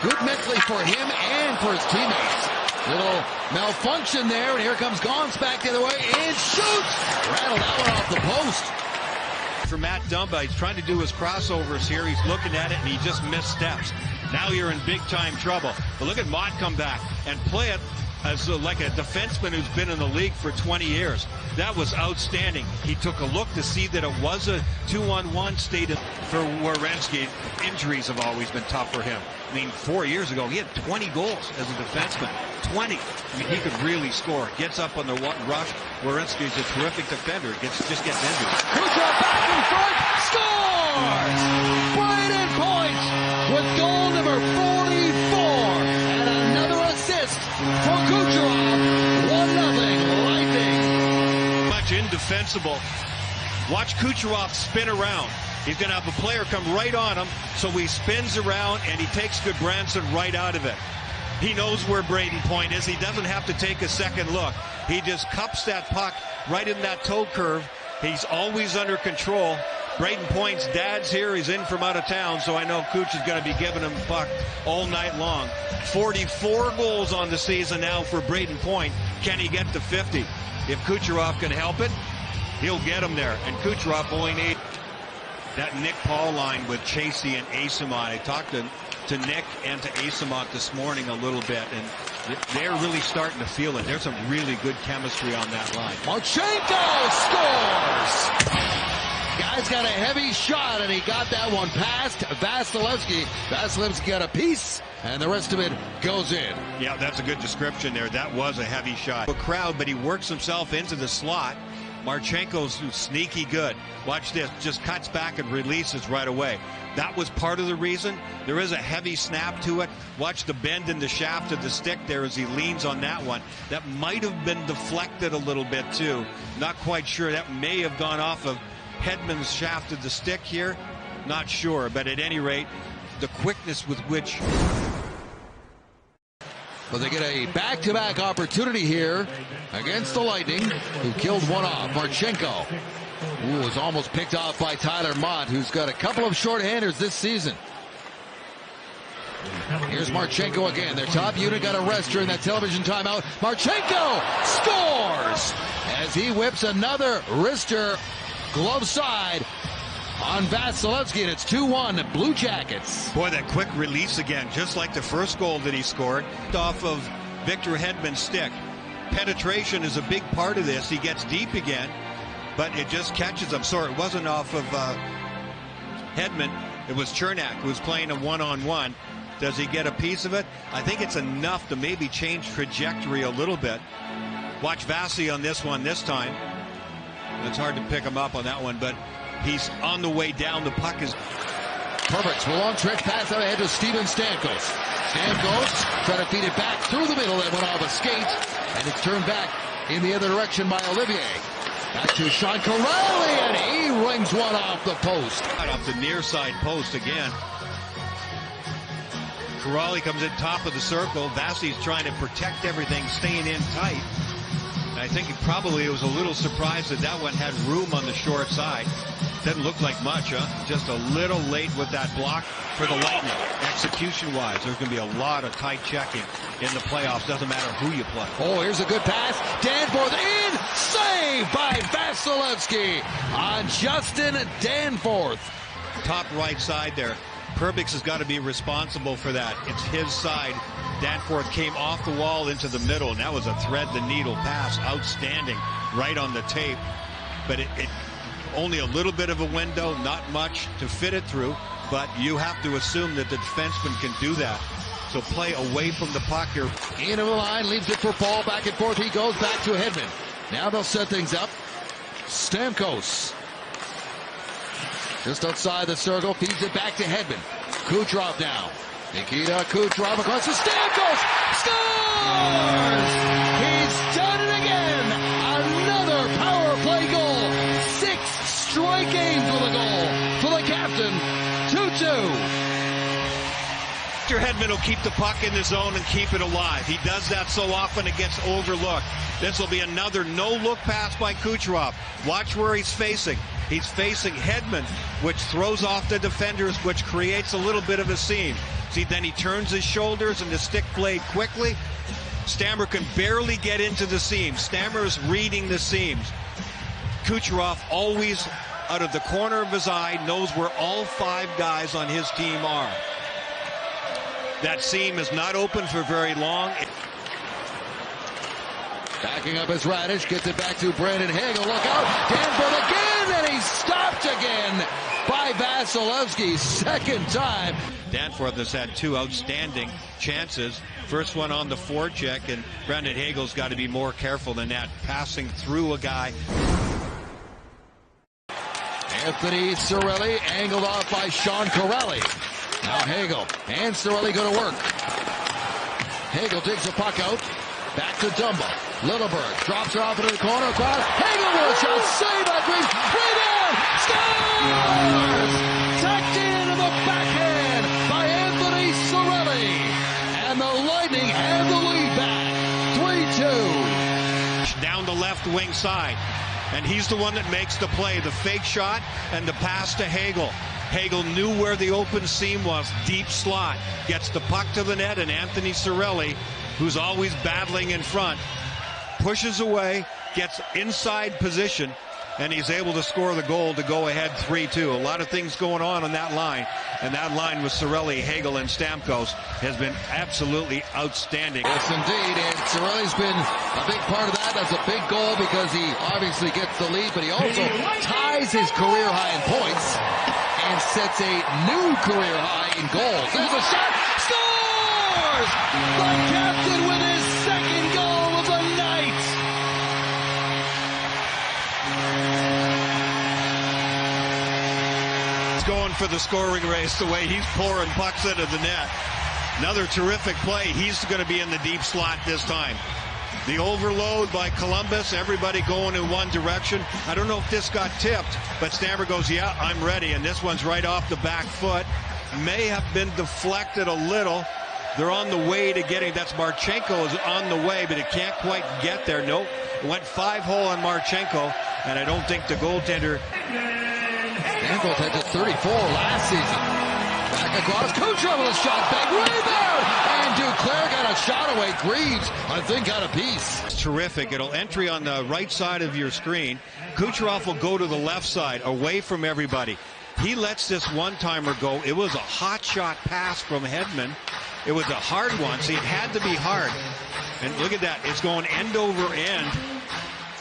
Good mentally for him and for his teammates. Little malfunction there, and here comes Gons back the other way, and shoots! Rattled that one off the post. For Matt Dumba, he's trying to do his crossovers here. He's looking at it, and he just missteps. Now you're in big-time trouble. But look at Mott come back and play it as like a defenseman who's been in the league for 20 years. That was outstanding. He took a look to see that it was a 2-on-1 state for Werenski. Injuries have always been tough for him. I mean, 4 years ago, he had 20 goals as a defenseman. 20. I mean, he could really score. Gets up on the rush. Werenski is a terrific defender. Just gets into it. Kucherov back in front. Scores! Braden points with goal number 44. And another assist for Kucherov. 1-0 Lightning. Much indefensible. Watch Kucherov spin around. He's going to have a player come right on him, so he spins around and he takes Goodbranson right out of it. He knows where Braden Point is. He doesn't have to take a second look. He just cups that puck right in that toe curve. He's always under control. Braden Point's dad's here. He's in from out of town, so I know Cooch is going to be giving him the puck all night long. 44 goals on the season now for Braden Point. Can he get to 50? If Kucherov can help it, he'll get him there. And Kucherov only needs that Nick Paul line with Chasey and Asimont. I talked to Nick and to Asimont this morning a little bit, and they're really starting to feel it. There's some really good chemistry on that line. Marchenko scores! Guy's got a heavy shot, and he got that one past Vasilevsky. Vasilevsky got a piece, and the rest of it goes in. Yeah, that's a good description there. That was a heavy shot. A crowd, but he works himself into the slot. Marchenko's sneaky good. Watch this, just cuts back and releases right away. That was part of the reason. There is a heavy snap to it. Watch the bend in the shaft of the stick there as he leans on that one. That might have been deflected a little bit too. Not quite sure. That may have gone off of Hedman's shaft of the stick here. Not sure, but at any rate, the quickness with which... But they get a back-to-back opportunity here against the Lightning, who killed one off. Marchenko, who was almost picked off by Tyler Mott, who's got a couple of shorthanders this season. Here's Marchenko again. Their top unit got a rest during that television timeout. Marchenko scores as he whips another wrister glove side on Vasilevsky, and it's 2-1 Blue Jackets. Boy, that quick release again, just like the first goal that he scored, off of Victor Hedman's stick. Penetration is a big part of this. He gets deep again, but it just catches him. Sorry, it wasn't off of Hedman. It was Chernak who was playing a one-on-one. Does he get a piece of it? I think it's enough to maybe change trajectory a little bit. Watch Vasi on this one this time. It's hard to pick him up on that one, but he's on the way down. The puck is perfect. Long trench pass out ahead to Stevens Stamkos. Stamkos trying to feed it back through the middle. That went off a skate, and it's turned back in the other direction by Olivier. Back to Sean Corrali, and he rings one off the post. Right off the near side post again. Corrali comes in top of the circle. Vasi's trying to protect everything, staying in tight. I think he probably was a little surprised that that one had room on the short side. Doesn't look like much, huh? Just a little late with that block for the Lightning. Execution-wise, there's going to be a lot of tight checking in the playoffs. Doesn't matter who you play. Oh, here's a good pass. Danforth in. Saved by Vasilevsky on Justin Danforth. Top right side there. Perbix has got to be responsible for that. It's his side. Danforth came off the wall into the middle, and that was a thread-the-needle pass. Outstanding, right on the tape. But it only a little bit of a window, not much to fit it through, but you have to assume that the defenseman can do that. So play away from the puck here. Into the line, leaves it for Paul, back and forth. He goes back to Hedman. Now they'll set things up. Stamkos. Just outside the circle, feeds it back to Hedman. Kucherov now. Nikita Kucherov across the Stamkos. Scores! He's done it again. Another power play goal. 6 straight games with a goal for the captain. 2-2. Victor Hedman will keep the puck in the zone and keep it alive. He does that so often it gets overlooked. This will be another no-look pass by Kucherov. Watch where he's facing. He's facing Hedman, which throws off the defenders, which creates a little bit of a seam. See, then he turns his shoulders and the stick blade quickly. Stammer can barely get into the seams. Stammer is reading the seams. Kucherov always, out of the corner of his eye, knows where all 5 guys on his team are. That seam is not open for very long. Backing up as Radish gets it back to Brandon Hagel. Look out! Danforth again, and he's stopped again by Vasilevsky. Second time. Danforth has had 2 outstanding chances. First one on the forecheck, and Brandon Hagel's got to be more careful than that, passing through a guy. Anthony Cirelli angled off by Sean Corelli. Now Hagel and Cirelli go to work. Hagel takes the puck out. Back to Dumba. Littleberg drops it off into the corner. Hagel with a shot. Save by Green. Rebound. Scores! Tucked into the backhand by Anthony Cirelli. And the Lightning have the lead back. 3-2. Down the left wing side. And he's the one that makes the play. The fake shot and the pass to Hagel. Hagel knew where the open seam was. Deep slot. Gets the puck to the net, and Anthony Cirelli, who's always battling in front, pushes away, gets inside position, and he's able to score the goal to go ahead 3-2. A lot of things going on that line, and that line with Cirelli, Hagel, and Stamkos has been absolutely outstanding. Yes, indeed, and Cirelli's been a big part of that. That's a big goal because he obviously gets the lead, but he also ties his career high in points and sets a new career high in goals. There's a shot, scores! The captain with his second goal of the night. He's going for the scoring race the way he's pouring pucks into the net. Another terrific play. He's going to be in the deep slot this time. The overload by Columbus, everybody going in one direction. I don't know if this got tipped, but Stammer goes, yeah, I'm ready. And this one's right off the back foot. May have been deflected a little. They're on the way to getting, that's Marchenko is on the way, but it can't quite get there. Nope, it went 5-hole on Marchenko, and I don't think the goaltender. Stamkos had just 34 last season. Back across, Kucherov with a shot, big rebound, and Duclair got a shot away. Greaves, I think, got a piece. It's terrific. It'll entry on the right side of your screen. Kucherov will go to the left side, away from everybody. He lets this one-timer go. It was a hot shot pass from Hedman. It was a hard one, so it had to be hard. And look at that. It's going end over end.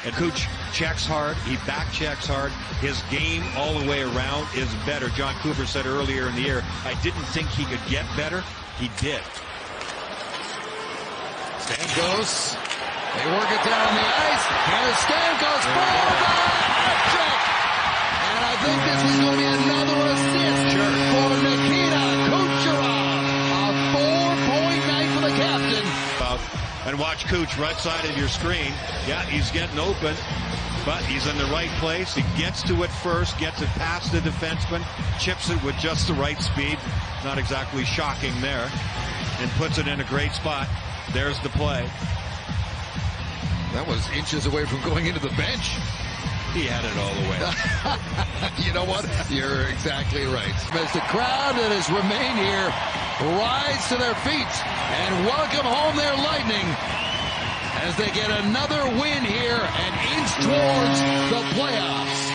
And Kuch checks hard. He back checks hard. His game all the way around is better. John Cooper said earlier in the year, I didn't think he could get better. He did. Stamkos. They work it down on the ice. Here's Stamkos for the hat trick. And I think this was going to be another assist for Nikita Kучеров. A 4-point night for the captain. And watch Kuch right side of your screen. Yeah, he's getting open, but he's in the right place. He gets to it first, gets it past the defenseman, chips it with just the right speed. Not exactly shocking there. And puts it in a great spot. There's the play. That was inches away from going into the bench. He had it all the way. You know what? You're exactly right. As the crowd that has remained here rise to their feet and welcome home their Lightning as they get another win here and inch towards the playoffs.